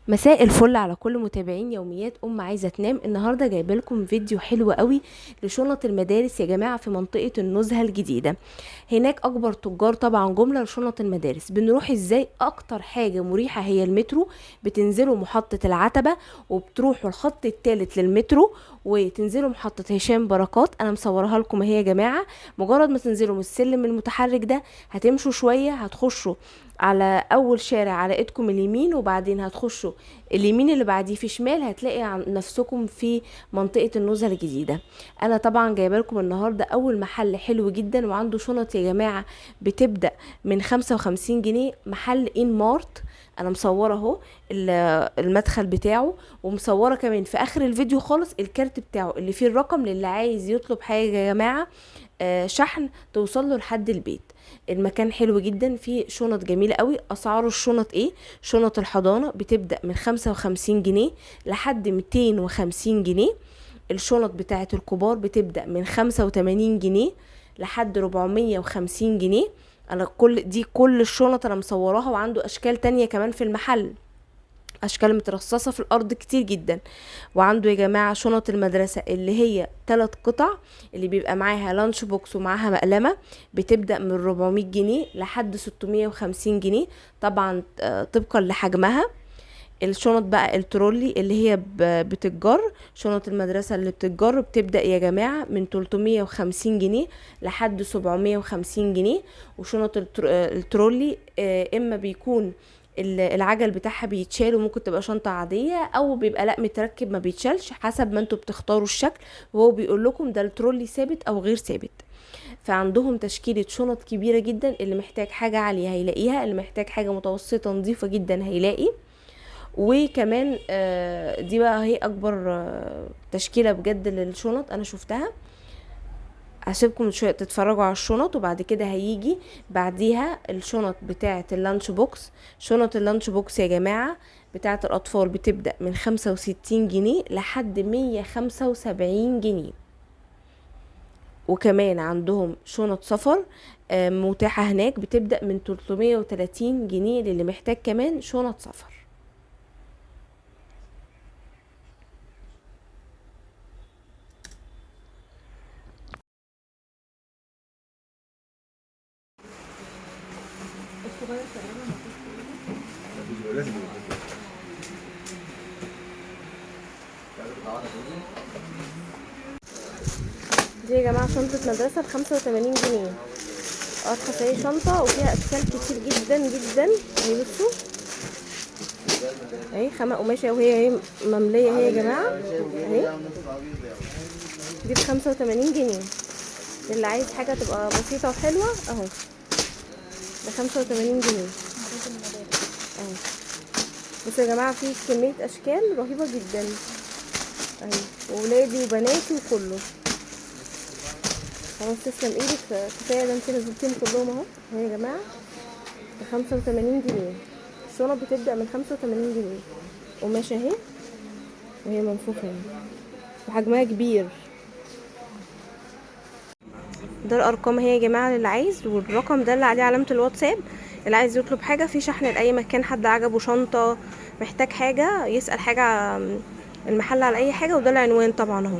مساء الفل على كل متابعين يوميات عايزه تنام. النهارده جايبه لكم فيديو حلو قوي لشنط المدارس يا جماعه في منطقه النزهه الجديده. هناك اكبر تجار طبعا جمله لشنط المدارس. بنروح ازاي؟ اكتر حاجه مريحه هي المترو. بتنزلوا محطه العتبه وبتروحوا الخط الثالث للمترو وتنزلوا محطه هشام بركات. انا مصورها لكم اهي يا جماعه. مجرد ما تنزلوا من السلم المتحرك ده هتمشوا شويه هتخشوا على اول شارع على ايدكم اليمين، وبعدين هتخشوا اليمين اللي بعديه في شمال هتلاقي نفسكم في منطقة النزهة الجديدة. انا طبعا جايبه لكم النهاردة اول محل حلو جدا وعنده شنط يا جماعة بتبدأ من 55 جنيه. محل ان مارت. انا مصوره اهو المدخل بتاعه، ومصوره كمان في اخر الفيديو خالص الكارت بتاعه اللي فيه الرقم للي عايز يطلب حاجة يا جماعة شحن توصل له لحد البيت. المكان حلو جدا، فيه شنط جميلة قوي. اسعار الشنط ايه؟ شنط الحضانة بتبدأ من 55 جنيه لحد 250 جنيه. الشنط بتاعة الكبار بتبدأ من 85 جنيه لحد 450 جنيه. انا كل الشنط انا مصوراها، وعنده اشكال تانية كمان في المحل، اشكال مترصصه في الارض كتير جدا. وعنده يا جماعه شنط المدرسه اللي هي 3 قطع، اللي بيبقى معاها لانش بوكس ومعاها مقلمه، بتبدا من 400 جنيه لحد 650 جنيه، طبعا طبقا لحجمها. الشنط بقى الترولي اللي هي بتتجر، شنط المدرسة اللي بتتجر بتبدأ يا جماعة من 350 جنيه لحد 750 جنيه. وشنط الترولي اما بيكون العجل بتاعها بيتشال، وممكن تبقى شنطة عادية او بيبقى لا متركب ما بيتشالش، حسب ما انتوا بتختاروا الشكل، وهو بيقول لكم ده الترولي ثابت او غير ثابت. فعندهم تشكيلة شنط كبيرة جدا، اللي محتاج حاجة عالية هيلاقيها، اللي محتاج حاجة متوسطة نظيفة جدا هيلاقي. وكمان دي بقى هي اكبر تشكيلة بجد للشنط انا شفتها. هسيبكم شوية تتفرجوا على الشنط، وبعد كده هيجي بعديها الشنط بتاعة اللانش بوكس. شنط اللانش بوكس يا جماعة بتاعة الاطفال بتبدأ من 65 جنيه لحد 175 جنيه. وكمان عندهم شنط سفر متاحة هناك، بتبدأ من 330 جنيه للي محتاج كمان شنط سفر. لازم دي يا جماعة شنطة مدرسة ب85 جنيه. ارخص اهي شنطة، وفيها اشكال كتير جدا جدا. اهي بصوا اهي خامة قماشة، وهي اهي مملية اهي يا جماعة اهي. دي ب85 جنيه. اللي عايز حاجة تبقى بسيطة وحلوة اهو ب85 جنيه اهو. بصوا يا جماعة في كمية اشكال رهيبة جدا اهي، وولادي وبناتي وكله. خلاص تسلم ايدك، كفايه ده انت نزلتيهم كلهم اهو يا جماعه ب85 جنيه. الشنط بتبدا من 85 جنيه، قماشه اهي وهي منفوخه اهي وحجمها كبير. ده الارقام اهي يا جماعه للي عايز، والرقم ده اللي عليه علامه الواتساب. اللي عايز يطلب حاجه في شحن لاي مكان، حد عجبه شنطه محتاج حاجه يسال حاجه المحل على اي حاجه، وده العنوان طبعا اهو.